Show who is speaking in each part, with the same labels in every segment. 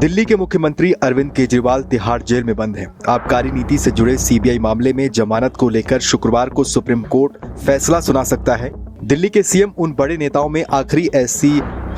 Speaker 1: दिल्ली के मुख्यमंत्री अरविंद केजरीवाल तिहाड़ जेल में बंद हैं। आबकारी नीति से जुड़े सीबीआई मामले में जमानत को लेकर शुक्रवार को सुप्रीम कोर्ट फैसला सुना सकता है। दिल्ली के सीएम उन बड़े नेताओं में आखिरी ऐसी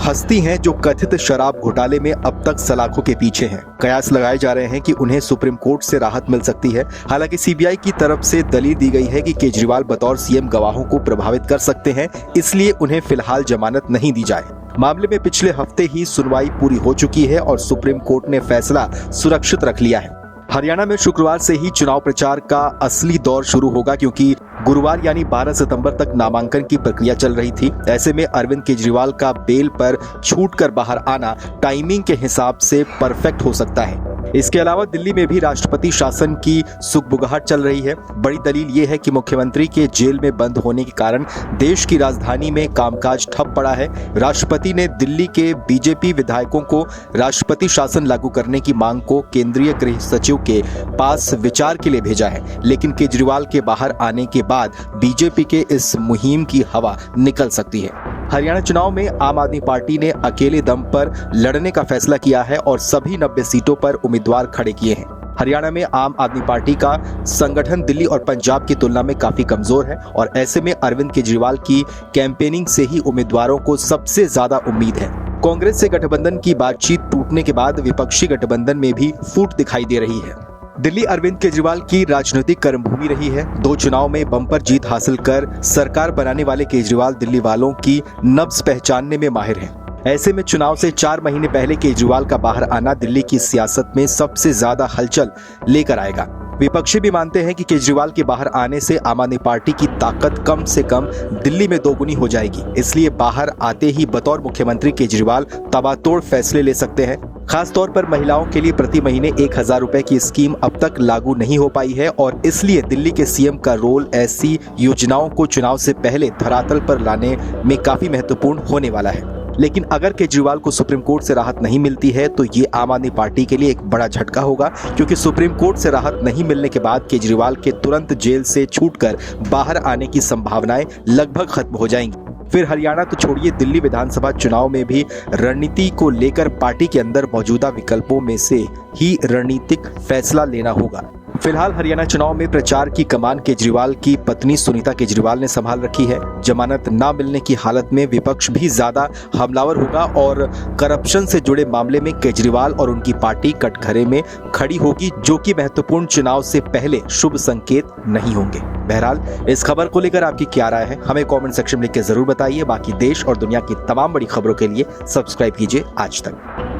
Speaker 1: हस्ती हैं जो कथित शराब घोटाले में अब तक सलाखों के पीछे हैं। कयास लगाए जा रहे हैं कि उन्हें सुप्रीम कोर्ट से राहत मिल सकती है। हालांकि सीबीआई की तरफ से दलील दी गई है कि केजरीवाल बतौर सीएम गवाहों को प्रभावित कर सकते हैं, इसलिए उन्हें फिलहाल जमानत नहीं दी जाए। मामले में पिछले हफ्ते ही सुनवाई पूरी हो चुकी है और सुप्रीम कोर्ट ने फैसला सुरक्षित रख लिया है। हरियाणा में शुक्रवार से ही चुनाव प्रचार का असली दौर शुरू होगा, क्योंकि गुरुवार यानी 12 सितंबर तक नामांकन की प्रक्रिया चल रही थी। ऐसे में अरविंद केजरीवाल का बेल पर छूटकर बाहर आना टाइमिंग के हिसाब से परफेक्ट हो सकता है। इसके अलावा दिल्ली में भी राष्ट्रपति शासन की सुगबुगाहट चल रही है। बड़ी दलील ये है कि मुख्यमंत्री के जेल में बंद होने के कारण देश की राजधानी में कामकाज ठप पड़ा है। राष्ट्रपति ने दिल्ली के बीजेपी विधायकों को राष्ट्रपति शासन लागू करने की मांग को केंद्रीय गृह सचिव के पास विचार के लिए भेजा है, लेकिन केजरीवाल के बाहर आने के बाद बीजेपी के इस मुहिम की हवा निकल सकती है। हरियाणा चुनाव में आम आदमी पार्टी ने अकेले दम पर लड़ने का फैसला किया है और सभी 90 सीटों पर उम्मीदवार खड़े किए हैं। हरियाणा में आम आदमी पार्टी का संगठन दिल्ली और पंजाब की तुलना में काफी कमजोर है और ऐसे में अरविंद केजरीवाल की कैंपेनिंग से ही उम्मीदवारों को सबसे ज्यादा उम्मीद है। कांग्रेस से गठबंधन की बातचीत टूटने के बाद विपक्षी गठबंधन में भी फूट दिखाई दे रही है। दिल्ली अरविंद केजरीवाल की राजनीतिक कर्मभूमि रही है। 2 चुनाव में बम्पर जीत हासिल कर सरकार बनाने वाले केजरीवाल दिल्ली वालों की नब्ज पहचानने में माहिर हैं। ऐसे में चुनाव से 4 महीने पहले केजरीवाल का बाहर आना दिल्ली की सियासत में सबसे ज्यादा हलचल लेकर आएगा। विपक्षी भी मानते हैं कि केजरीवाल के बाहर आने से आम आदमी पार्टी की ताकत कम से कम दिल्ली में दोगुनी हो जाएगी। इसलिए बाहर आते ही बतौर मुख्यमंत्री केजरीवाल तबातोड़ फैसले ले सकते हैं। खास तौर पर महिलाओं के लिए प्रति महीने 1000 रुपए की स्कीम अब तक लागू नहीं हो पाई है और इसलिए दिल्ली के सीएम का रोल ऐसी योजनाओं को चुनाव से पहले धरातल पर लाने में काफी महत्वपूर्ण होने वाला है। लेकिन अगर केजरीवाल को सुप्रीम कोर्ट से राहत नहीं मिलती है तो ये आम आदमी पार्टी के लिए एक बड़ा झटका होगा, क्योंकि सुप्रीम कोर्ट से राहत नहीं मिलने के बाद केजरीवाल के तुरंत जेल से छूटकर बाहर आने की संभावनाएं लगभग खत्म हो जाएंगी। फिर हरियाणा तो छोड़िए, दिल्ली विधानसभा चुनाव में भी रणनीति को लेकर पार्टी के अंदर मौजूदा विकल्पों में से ही रणनीतिक फैसला लेना होगा। फिलहाल हरियाणा चुनाव में प्रचार की कमान केजरीवाल की पत्नी सुनीता केजरीवाल ने संभाल रखी है। जमानत न मिलने की हालत में विपक्ष भी ज्यादा हमलावर होगा और करप्शन से जुड़े मामले में केजरीवाल और उनकी पार्टी कटघरे में खड़ी होगी, जो कि महत्वपूर्ण चुनाव से पहले शुभ संकेत नहीं होंगे। बहरहाल इस खबर को लेकर आपकी क्या राय है, हमें कमेंट सेक्शन में लिख के जरूर बताइए। बाकी देश और दुनिया की तमाम बड़ी खबरों के लिए सब्सक्राइब कीजिए आज तक।